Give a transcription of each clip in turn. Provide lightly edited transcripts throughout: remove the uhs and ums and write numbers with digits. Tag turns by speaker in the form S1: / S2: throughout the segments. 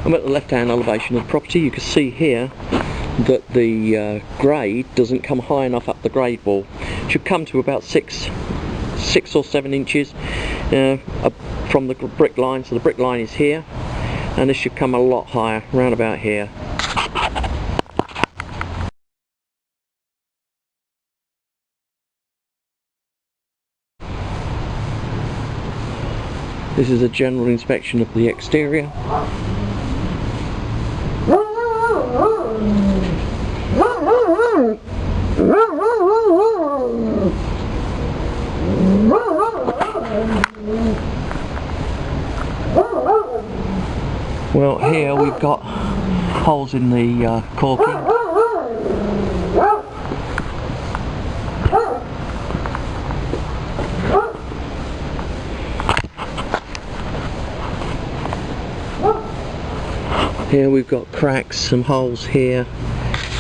S1: I'm at the left hand elevation of the property. You can see here that the grade doesn't come high enough up the grade wall. It should come to about 6 or 7 inches up from the brick line. So the brick line is here, and this should come a lot higher, around about here. This is a general inspection of the exterior. Well, here we've got holes in the caulking. Here we've got cracks, some holes here.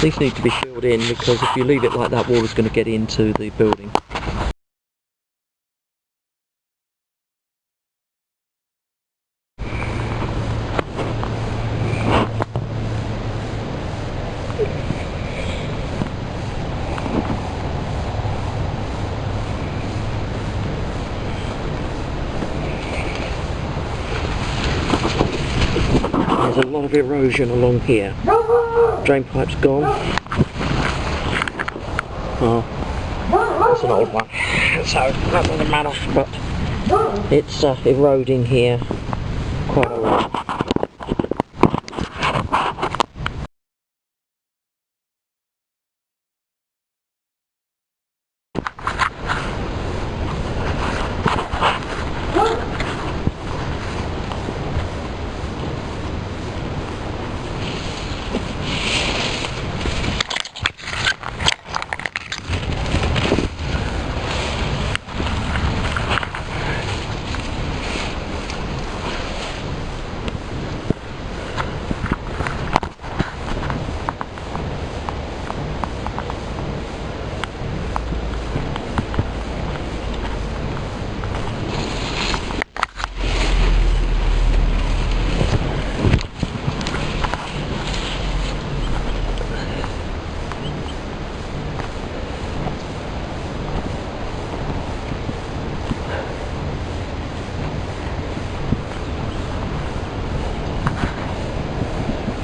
S1: These need to be filled in because if you leave it like that, water's going to get into the building. There's a lot of erosion along here. Drain pipe's gone. Oh, that's an old one, so that doesn't matter, but it's eroding here quite a lot.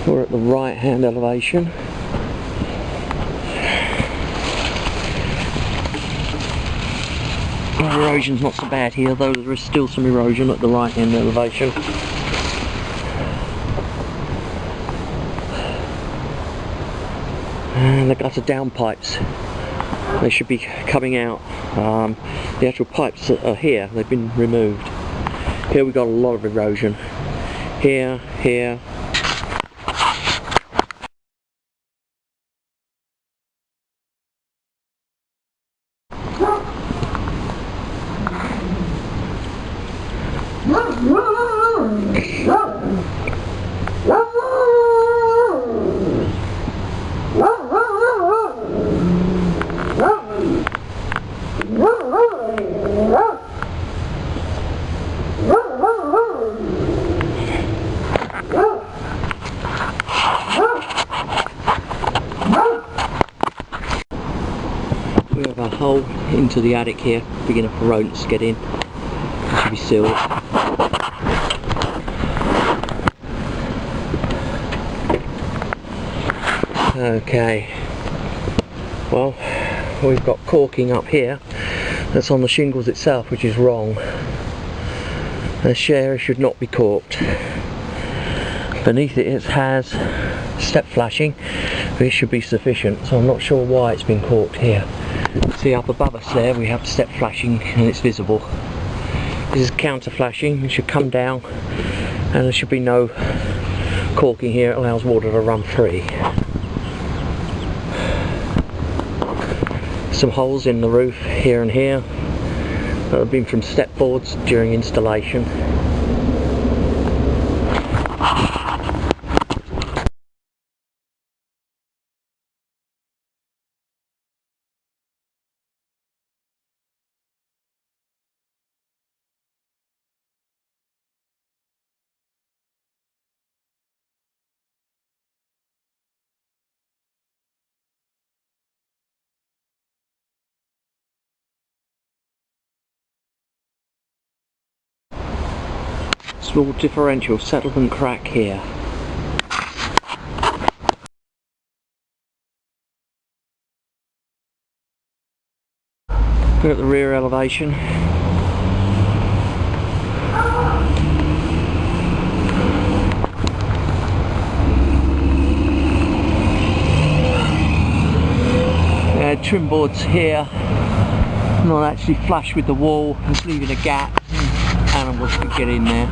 S1: We're at the right hand elevation. The erosion's not so bad here, though there is still some erosion at the right hand elevation. And the gutter downpipes, they should be coming out. The actual pipes that are here, they've been removed. Here we've got a lot of erosion. Here, here. We have a hole into the attic here, big enough for rodents to get in. It should be sealed. Okay, well, we've got caulking up here that's on the shingles itself, which is wrong. This area should not be caulked. Beneath it, it has step flashing, but it should be sufficient, so I'm not sure why it's been caulked here. See, up above us there we have step flashing and it's visible. This is counter flashing. It should come down and there should be no caulking here. It allows water to run free. Some holes in the roof here and here that have been from step boards during installation. Small differential settlement crack here. Look at the rear elevation. Trim boards here, not actually flush with the wall, it's leaving a gap, animals could get in there.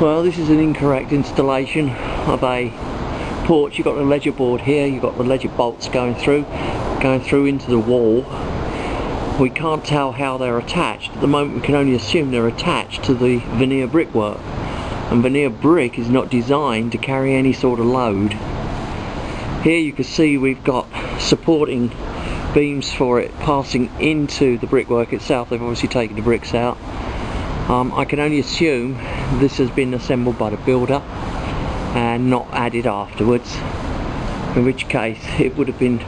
S1: Well, this is an incorrect installation of a porch. You've got the ledger board here, you've got the ledger bolts going through into the wall. We can't tell how they're attached. At the moment we can only assume they're attached to the veneer brickwork. And veneer brick is not designed to carry any sort of load. Here you can see we've got supporting beams for it passing into the brickwork itself. They've obviously taken the bricks out. I can only assume this has been assembled by the builder and not added afterwards, in which case it would have been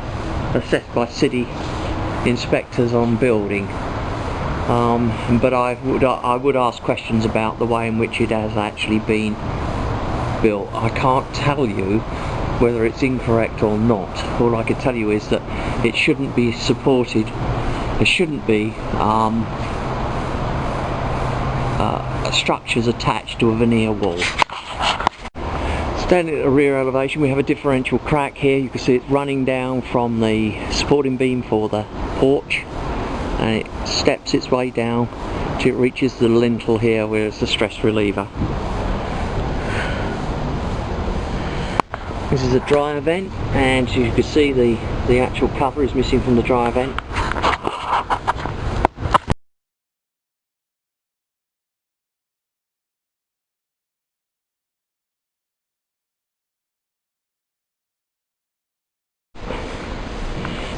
S1: assessed by city inspectors on building. But I would ask questions about the way in which it has actually been built. I can't tell you whether it's incorrect or not. All I can tell you is that it shouldn't be supported. There shouldn't be structures attached to a veneer wall. Standing at the rear elevation, we have a differential crack here. You can see it's running down from the supporting beam for the porch, and it steps its way down till it reaches the lintel here, where it's the stress reliever. This is a dryer vent, and as you can see the actual cover is missing from the dryer vent.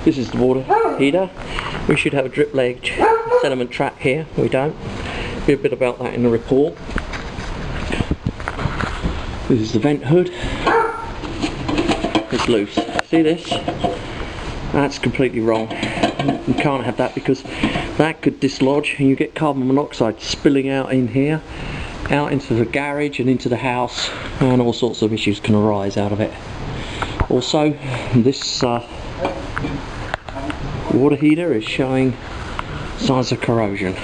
S1: This is the water heater. We should have a drip ledge sediment trap here. We don't. Be a bit about that in the report. This is the vent hood. It's loose. See this? That's completely wrong. You can't have that because that could dislodge and you get carbon monoxide spilling out in here, out into the garage and into the house, and all sorts of issues can arise out of it. Also, this water heater is showing signs of corrosion.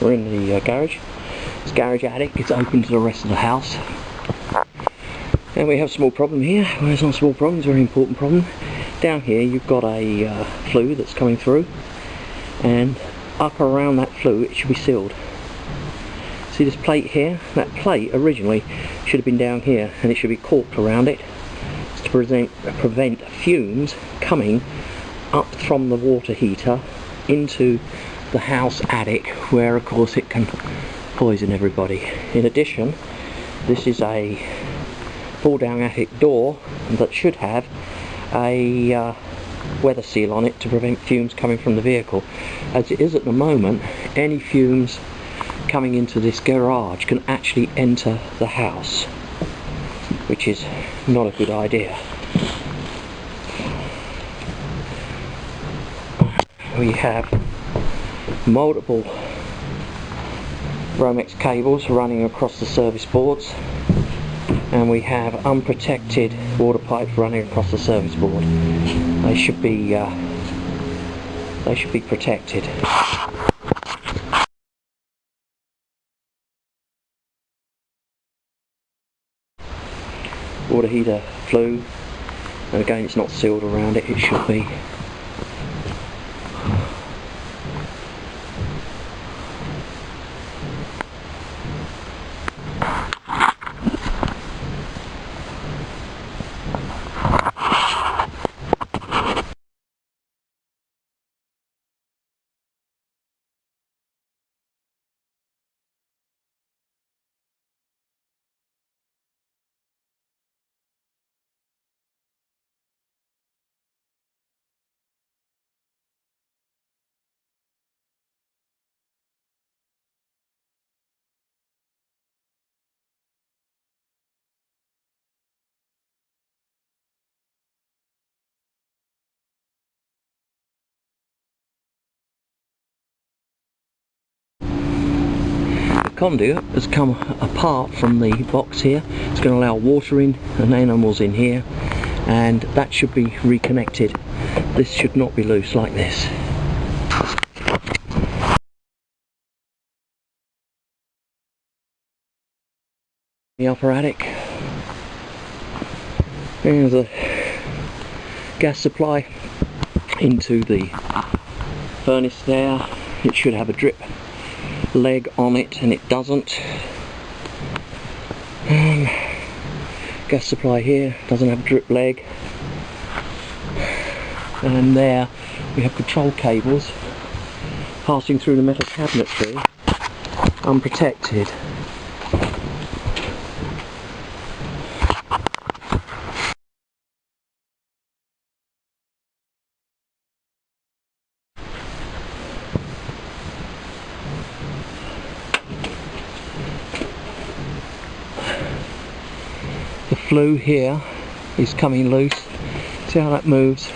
S1: We're in the garage. This garage attic is open to the rest of the house. And we have a small problem here. Well, it's not a small problem, it's a very important problem. Down here you've got a flue that's coming through, and up around that flue it should be sealed. See this plate here? That plate originally should have been down here, and it should be corked around it to prevent fumes coming up from the water heater into the house attic, where of course it can poison everybody. In addition, this is a fall down attic door that should have a weather seal on it to prevent fumes coming from the vehicle. As it is at the moment, any fumes coming into this garage can actually enter the house, which is not a good idea. We have multiple Romex cables running across the service boards, and we have unprotected water pipes running across the service board. They should be protected. Water heater flue, and again it's not sealed around it, it should be. Conduit has come apart from the box here. It's going to allow water in and animals in here, and that should be reconnected. This should not be loose like this. The upper attic, and the gas supply into the furnace there. It should have a drip leg on it, and it doesn't. Gas supply here doesn't have a drip leg, and there we have control cables passing through the metal cabinetry unprotected. The flue here is coming loose. See how that moves?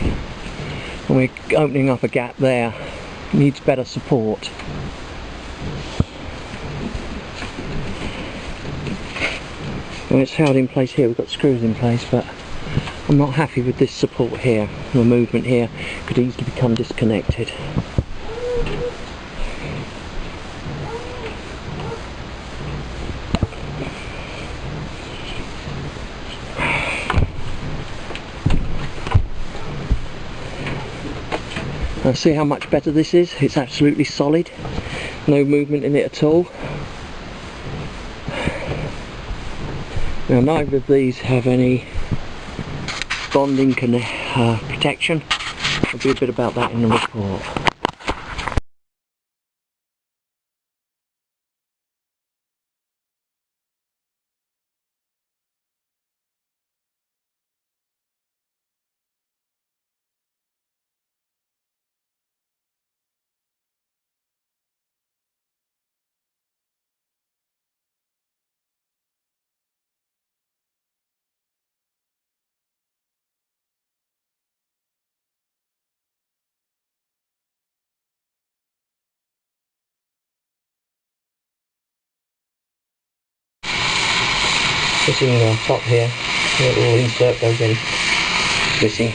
S1: And we're opening up a gap there. It needs better support. And it's held in place here. We've got screws in place, but I'm not happy with this support here. The movement here could easily become disconnected. Now see how much better this is? It's absolutely solid, no movement in it at all. Now neither of these have any bonding protection. There'll be a bit about that in the report. Fitting on top here, the little insert goes in, missing.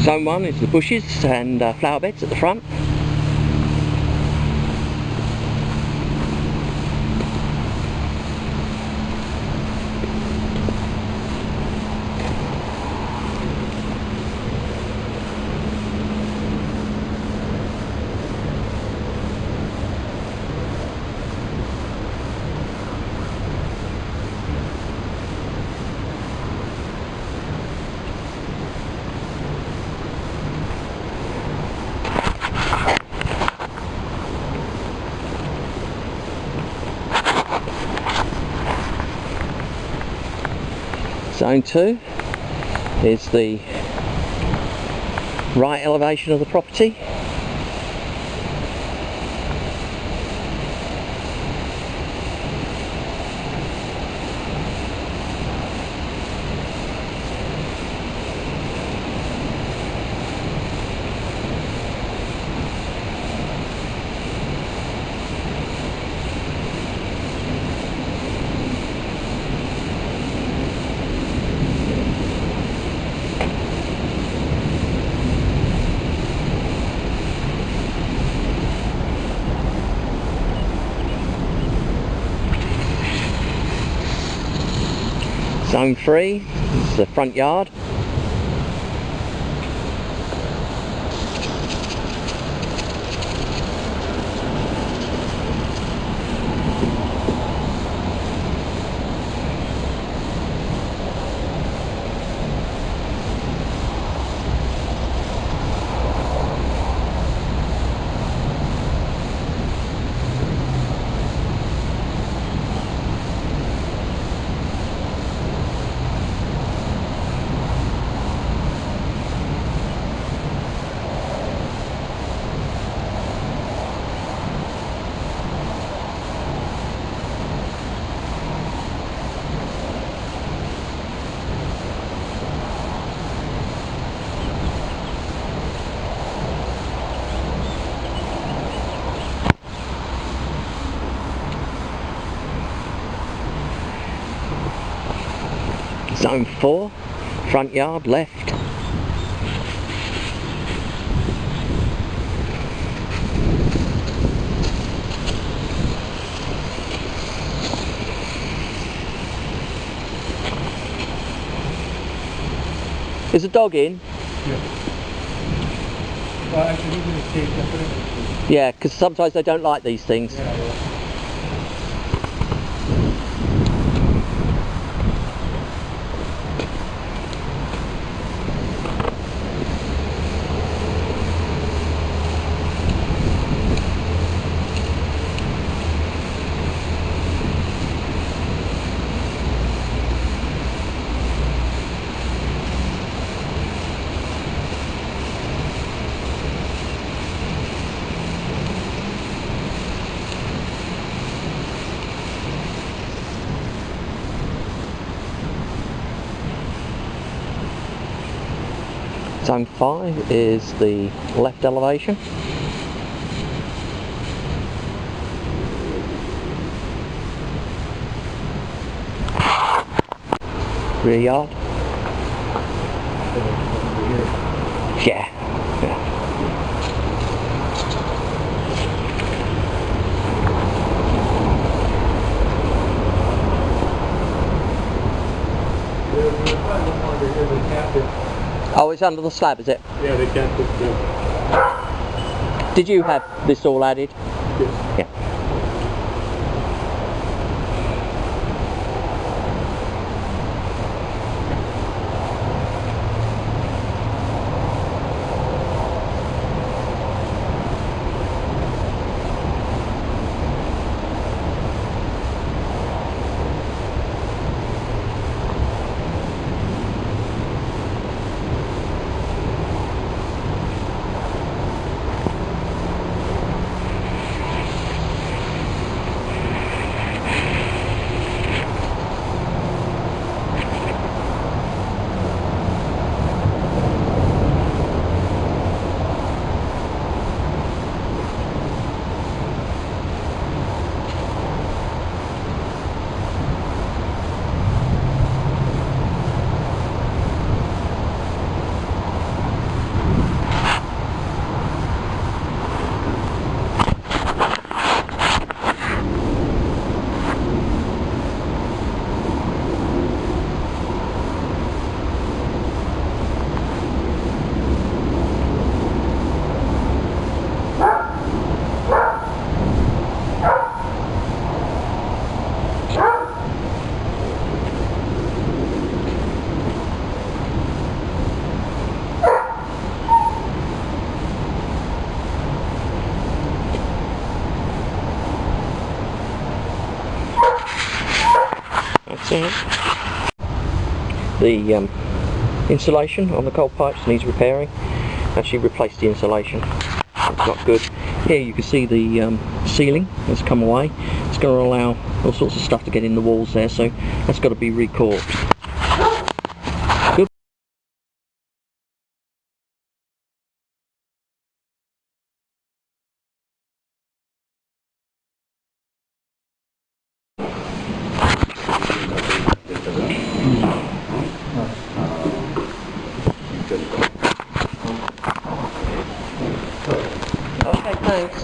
S1: Zone 1 is the bushes and flower beds at the front. Zone 2 is the right elevation of the property. Zone 3 is the front yard. Zone 4, front yard left. Is a dog in?
S2: Yeah. Well, actually, we're going to take that.
S1: Yeah, because sometimes they don't like these things.
S2: Yeah, yeah.
S1: Zone 5 is the left elevation. Rear yard. Yeah. Oh, it's under the slab, is it?
S2: Yeah, they can't put it down.
S1: Did you have this all added?
S2: Yes.
S1: Yeah. That's it. The insulation on the cold pipes needs repairing. Actually replaced the insulation. It's not good. Here you can see the ceiling has come away. It's going to allow all sorts of stuff to get in the walls there, so that's got to be recorked. Good. Okay, thanks.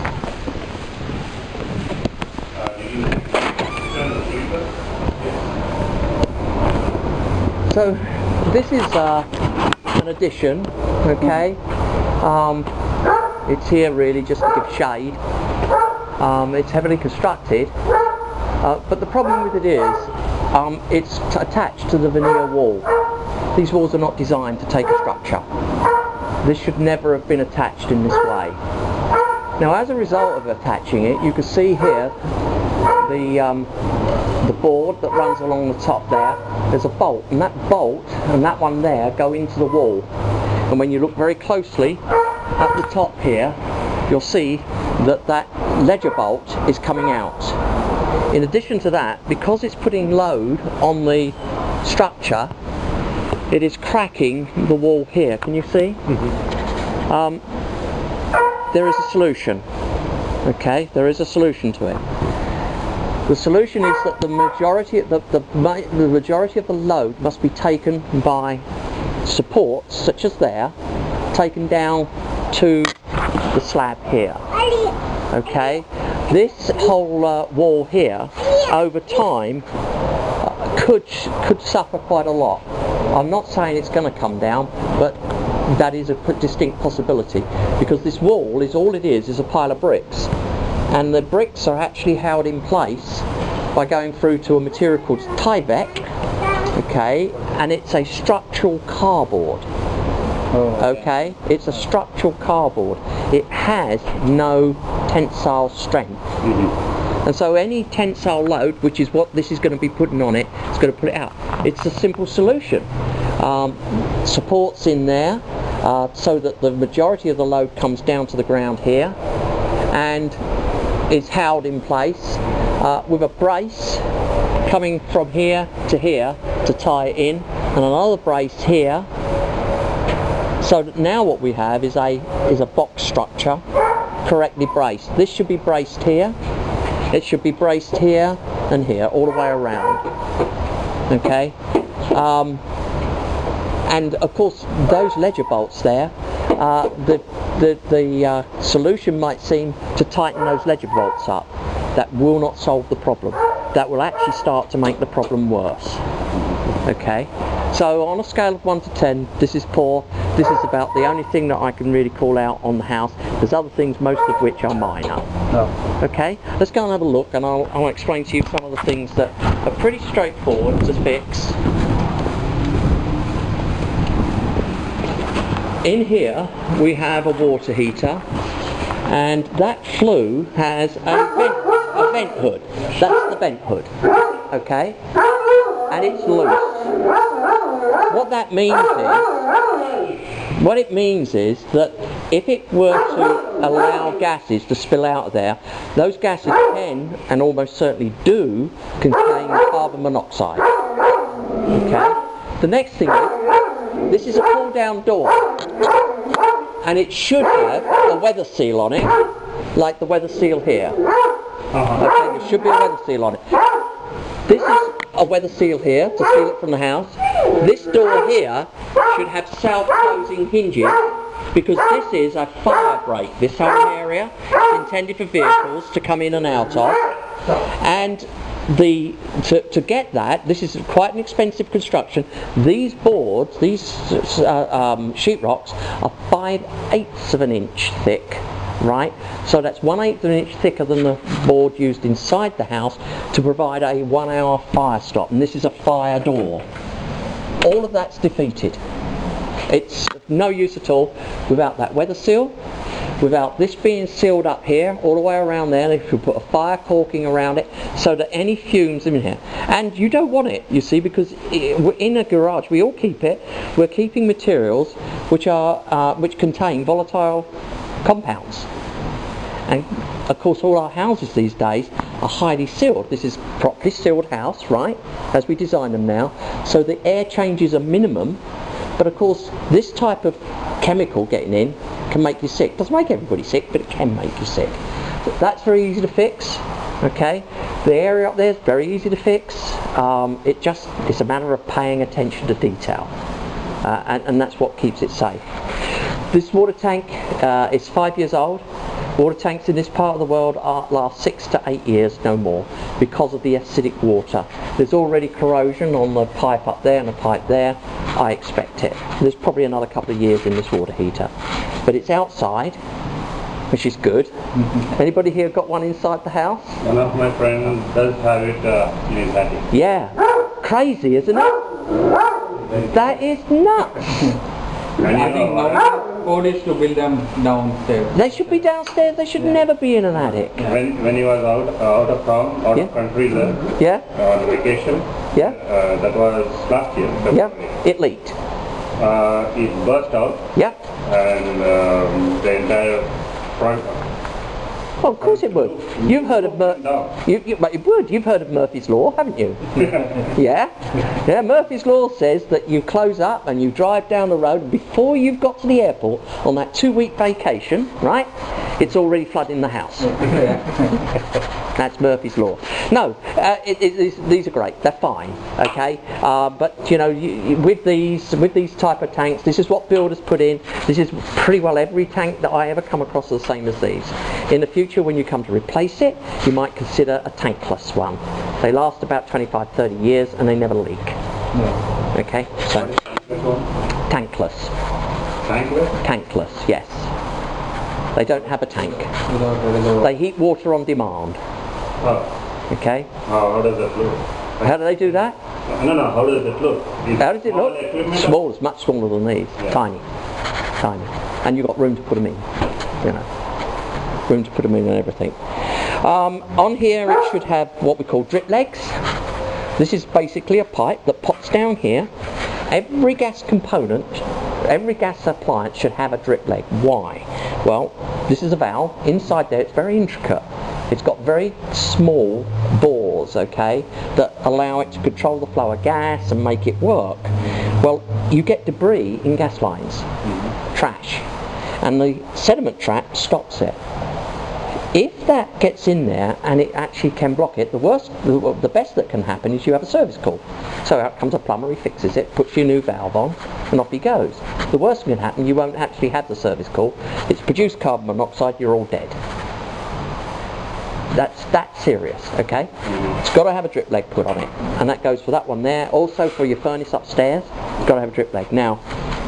S1: So this is an addition, okay? It's here really just to give shade. It's heavily constructed, but the problem with it is it's attached to the veneer wall. These walls are not designed to take a structure. This should never have been attached in this way. Now, as a result of attaching it, you can see here the board that runs along the top there. There's a bolt, and that bolt and that one there go into the wall. And when you look very closely at the top here, you'll see that that ledger bolt is coming out. In addition to that, because it's putting load on the structure, it is cracking the wall here. Can you see? Mm-hmm. There is a solution. Okay, there is a solution to it. The solution is that the majority of the load must be taken by supports, such as there, taken down to the slab here. Okay, this whole wall here, over time, could suffer quite a lot. I'm not saying it's going to come down, but that is a distinct possibility, because this wall is all it is a pile of bricks, and the bricks are actually held in place by going through to a material called Tyvek, okay, and it's a structural cardboard. Okay, it's a structural cardboard. It has no tensile strength. And so any tensile load, which is what this is going to be putting on it, it's going to put it out. It's a simple solution. Supports in there so that the majority of the load comes down to the ground here and is held in place with a brace coming from here to tie it in, and another brace here. So that now what we have is a box structure correctly braced. This should be braced here. It should be braced here and here, all the way around. Okay, and of course those ledger bolts there, the solution might seem to tighten those ledger bolts up. That will not solve the problem. That will actually start to make the problem worse. Okay, so on a scale of 1 to 10, this is poor. This is about the only thing that I can really call out on the house. There's other things, most of which are minor. No. Okay, let's go and have a look, and I'll explain to you some of the things that are pretty straightforward to fix. In here we have a water heater, and that flue has a vent hood. That's the vent hood. Okay, and it's loose. What that means is that if it were to allow gases to spill out of there, those gases can, and almost certainly do, contain carbon monoxide. Okay? The next thing is, this is a pull down door, and it should have a weather seal on it, like the weather seal here. Okay, there should be a weather seal on it. This is a weather seal here to seal it from the house. This door here should have self-closing hinges, because this is a fire break. This whole area is intended for vehicles to come in and out of, and to get that, this is quite an expensive construction. These boards, these sheetrocks, are 5/8 of an inch thick. Right, so that's 1/8 of an inch thicker than the board used inside the house to provide a 1 hour fire stop, and this is a fire door. All of that's defeated. It's no use at all without that weather seal. without this being sealed up here, all the way around there. They should put a fire caulking around it so that any fumes in here. And you don't want it, you see, because in a garage, we all keep it. We're keeping materials which contain volatile compounds. And of course all our houses these days are highly sealed. This is properly sealed house, right, as we design them now, so the air changes are minimum, but of course this type of chemical getting in can make you sick. Doesn't make everybody sick, but it can make you sick. That's very easy to fix, okay. The area up there is very easy to fix. It's a matter of paying attention to detail, and that's what keeps it safe. This water tank is 5 years old. Water tanks in this part of the world last 6 to 8 years, no more, because of the acidic water. There's already corrosion on the pipe up there and the pipe there. I expect it. There's probably another couple of years in this water heater. But it's outside, which is good. Anybody here got one inside the house?
S3: One of my friends does have it in his attic.
S1: Yeah. Crazy, isn't it? That is nuts.
S2: I think now code is to build them downstairs.
S1: They should be downstairs. They should never be in an attic.
S3: When he was out of town, out of country there, on vacation, that was last year.
S1: It leaked.
S3: It burst out. And the entire front.
S1: Well, of course it would. You've heard of You've heard of Murphy's Law, haven't you? Yeah. Murphy's Law says that you close up and you drive down the road, and before you've got to the airport on that 2-week vacation, right? It's already flooding the house. That's Murphy's Law. No, these are great. They're fine, okay. But you know, with these type of tanks, this is what builders put in. This is pretty well every tank that I ever come across are the same as these. In the future, when you come to replace it, you might consider a tankless one. They last about 25-30 years and they never leak. Okay, so tankless. Tankless, yes. They don't have a tank. They heat water on demand. Okay.
S3: How does that look?
S1: How do they do that?
S3: No. How does it look?
S1: How does it look? Small, it's much smaller than these. Tiny. And you've got room to put them in. You know, room to put them in and everything. On here, it should have what we call drip legs. This is basically a pipe that pops down here. Every gas component, every gas appliance should have a drip leg. Why? Well, this is a valve. Inside there, it's very intricate. It's got very small bores, okay, that allow it to control the flow of gas and make it work. Well, you get debris in gas lines, trash, and the sediment trap stops it. If that gets in there and it actually can block it, the best that can happen is you have a service call. So out comes a plumber, he fixes it, puts your new valve on, and off he goes. The worst that can happen, you won't actually have the service call. It's produced carbon monoxide, you're all dead. That's serious, okay? It's got to have a drip leg put on it, and that goes for that one there. Also for your furnace upstairs, it's got to have a drip leg. Now,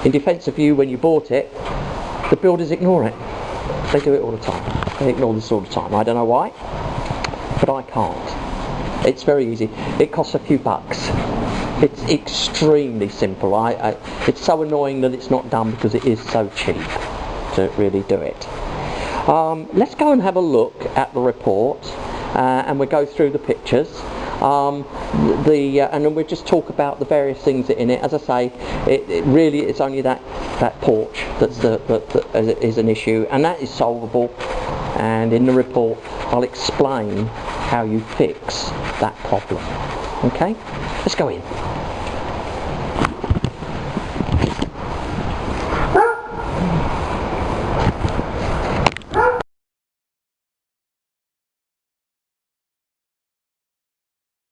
S1: in defence of you, when you bought it, the builders ignore it. They do it all the time. They ignore this all the time. I don't know why, but I can't. It's very easy. It costs a few bucks. It's extremely simple. It's so annoying that it's not done because it is so cheap to really do it. Let's go and have a look at the report, and we'll go through the pictures. And then we'll just talk about the various things that are in it. As I say, it really it's only that porch that is an issue, and that is solvable. And in the report, I'll explain how you fix that problem. Okay, let's go in.